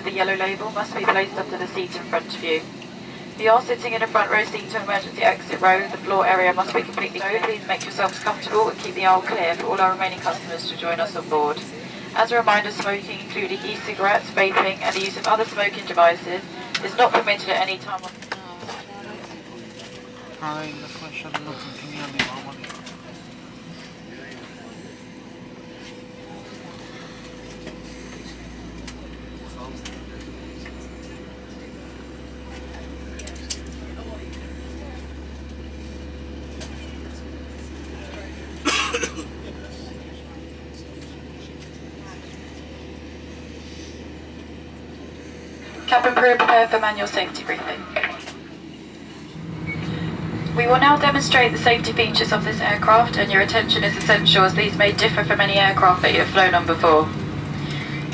with the yellow label must be placed under the seat in front of you. If you are sitting in a front row seat to an emergency exit row, the floor area must be completely clear. Please make yourselves comfortable and keep the aisle clear for all our remaining customers to join us on board. As a reminder, smoking, including e-cigarettes, vaping, and the use of other smoking devices, is not permitted at any time. Cabin crew, prepare for manual safety briefing. We will now demonstrate the safety features of this aircraft, and your attention is essential as these may differ from any aircraft that you have flown on before.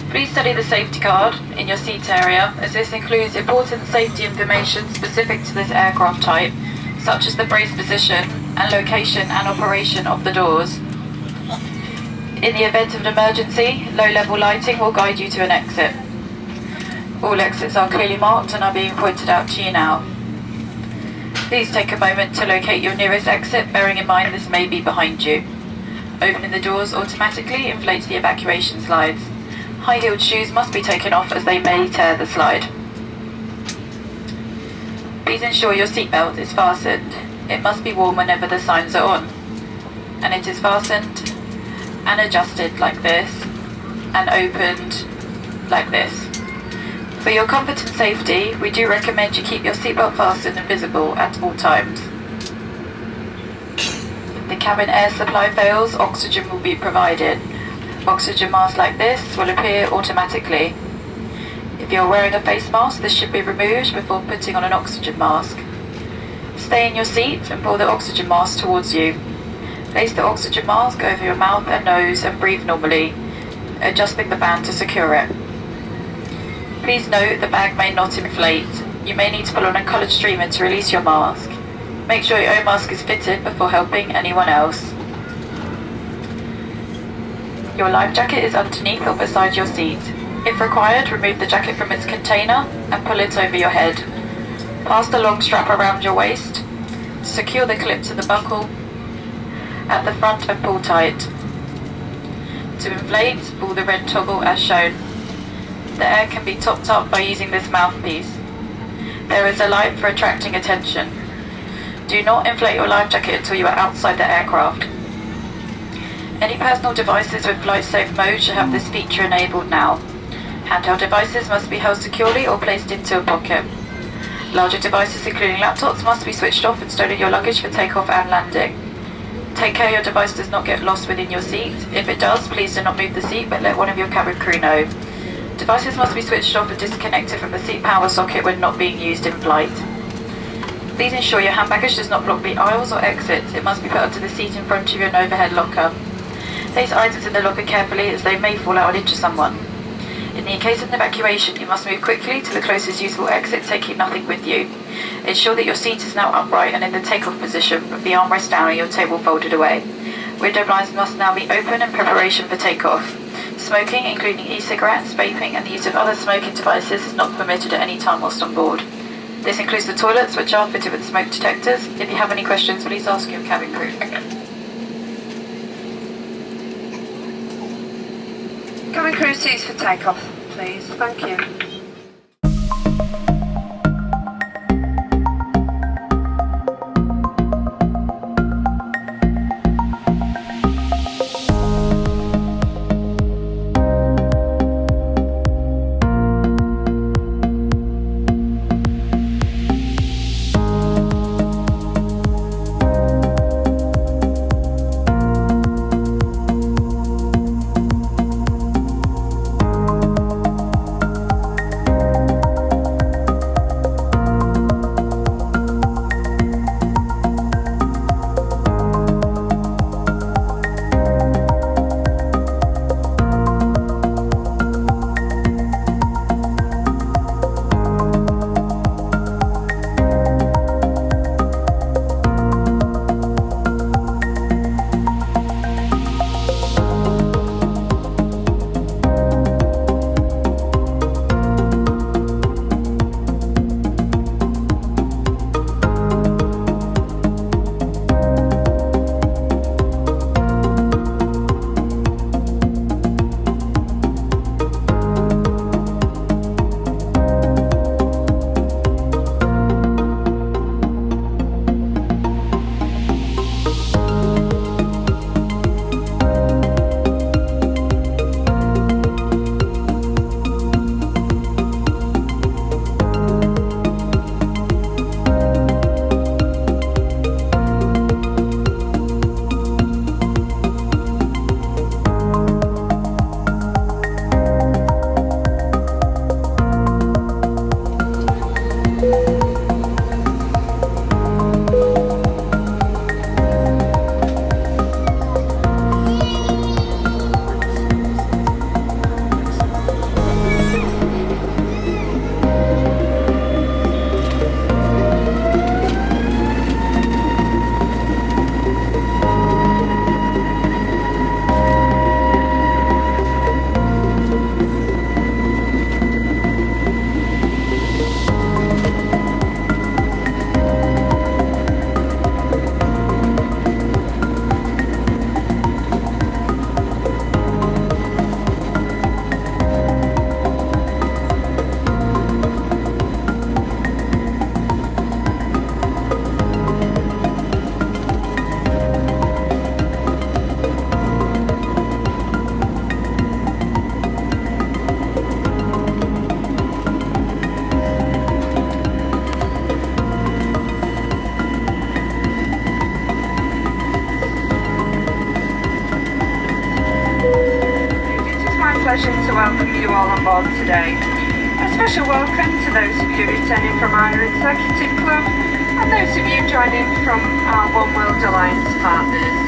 Please study the safety card in your seat area, as this includes important safety information specific to this aircraft type, such as the brace position and location and operation of the doors. In the event of an emergency, low-level lighting will guide you to an exit. All exits are clearly marked and are being pointed out to you now. Please take a moment to locate your nearest exit, bearing in mind this may be behind you. Opening the doors automatically inflates the evacuation slides. High-heeled shoes must be taken off as they may tear the slide. Please ensure your seatbelt is fastened. It must be worn whenever the signs are on. And it is fastened and adjusted like this and opened like this. For your comfort and safety, we do recommend you keep your seatbelt fastened and visible at all times. If the cabin air supply fails, oxygen will be provided. Oxygen masks like this will appear automatically. If you're wearing a face mask, this should be removed before putting on an oxygen mask. Stay in your seat and pull the oxygen mask towards you. Place the oxygen mask over your mouth and nose and breathe normally, adjusting the band to secure it. Please note the bag may not inflate. You may need to pull on a coloured streamer to release your mask. Make sure your own mask is fitted before helping anyone else. Your life jacket is underneath or beside your seat. If required, remove the jacket from its container and pull it over your head. Pass the long strap around your waist. Secure the clip to the buckle at the front and pull tight. To inflate, pull the red toggle as shown. The air can be topped up by using this mouthpiece. There is a light for attracting attention. Do not inflate your life jacket until you are outside the aircraft. Any personal devices with flight safe mode should have this feature enabled now. Handheld devices must be held securely or placed into a pocket. Larger devices, including laptops, must be switched off and stowed in your luggage for takeoff and landing. Take care your device does not get lost within your seat. If it does, please do not move the seat, but let one of your cabin crew know. Devices must be switched off and disconnected from the seat power socket when not being used in flight. Please ensure your hand baggage does not block the aisles or exits. It must be put onto the seat in front of you in an overhead locker. Place items in the locker carefully as they may fall out and injure someone. In the case of an evacuation, you must move quickly to the closest usable exit, taking nothing with you. Ensure that your seat is now upright and in the takeoff position, with the armrest down and your table folded away. Window blinds must now be open in preparation for takeoff. Smoking, including e-cigarettes, vaping, and the use of other smoking devices is not permitted at any time whilst on board. This includes the toilets, which are fitted with smoke detectors. If you have any questions, please ask your cabin crew. Cabin crew seats for takeoff, please. Thank you. Pleasure to welcome you all on board today. A special welcome to those of you returning from our Executive Club and those of you joining from our One World Alliance partners.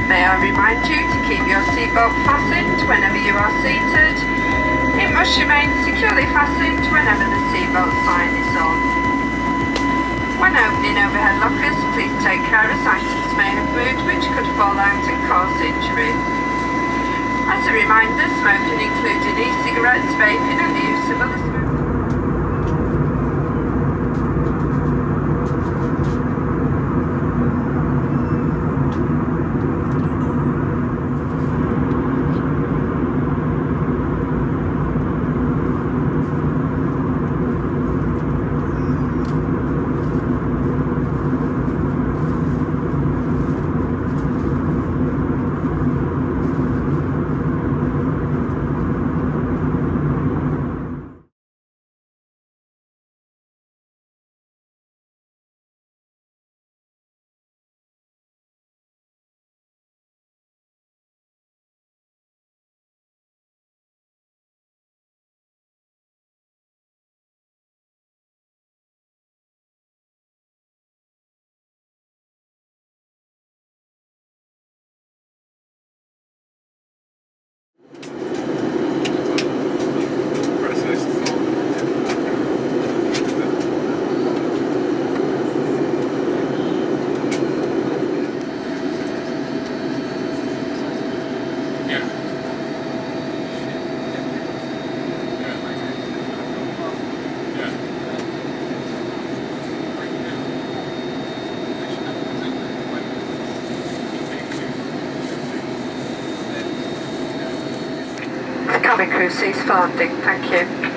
May I remind you to keep your seatbelt fastened whenever you are seated. It must remain securely fastened whenever the seatbelt sign is on. When opening overhead lockers, please take care as items may have moved which could fall out and cause injury. As a reminder, smoking including e-cigarettes, vaping and the use of other smoking. Cabin crew cease landing, thank you.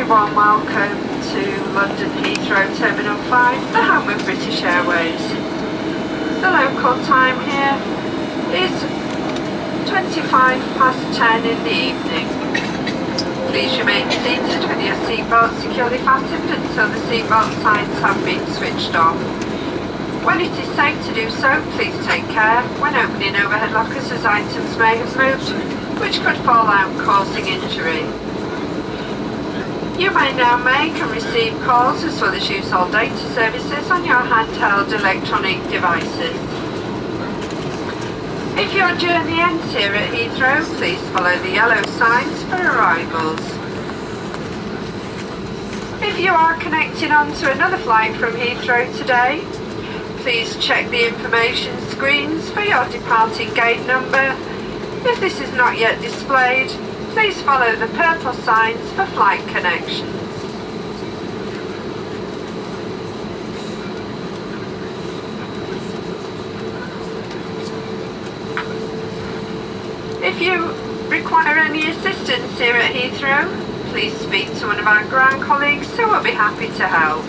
very warm welcome to London Heathrow Terminal 5, the home of British Airways. The local time here is 10:25 in the evening. Please remain seated with your seatbelt securely fastened until the seatbelt signs have been switched off. When it is safe to do so, please take care when opening overhead lockers as items may have moved, which could fall out causing injury. You may now make and receive calls as well as use all data services on your handheld electronic devices. If your journey ends here at Heathrow, please follow the yellow signs for arrivals. If you are connecting on to another flight from Heathrow today, please check the information screens for your departing gate number. If this is not yet displayed, please follow the purple signs for flight connections. If you require any assistance here at Heathrow, please speak to one of our ground colleagues who will be happy to help.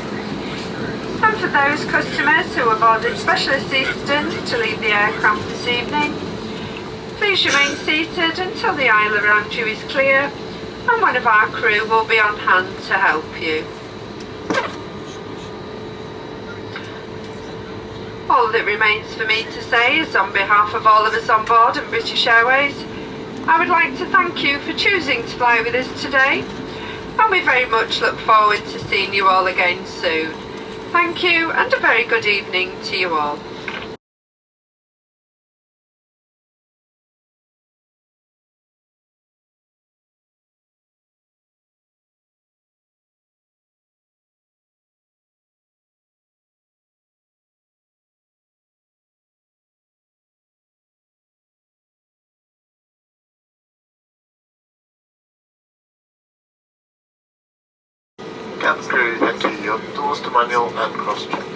And for those customers who have ordered special assistance to leave the aircraft this evening, please remain seated until the aisle around you is clear and one of our crew will be on hand to help you. All that remains for me to say is, on behalf of all of us on board and British Airways, I would like to thank you for choosing to fly with us today, and we very much look forward to seeing you all again soon. Thank you, and a very good evening to you all. Cabin crew, thank you. Your doors to manual and cross-check.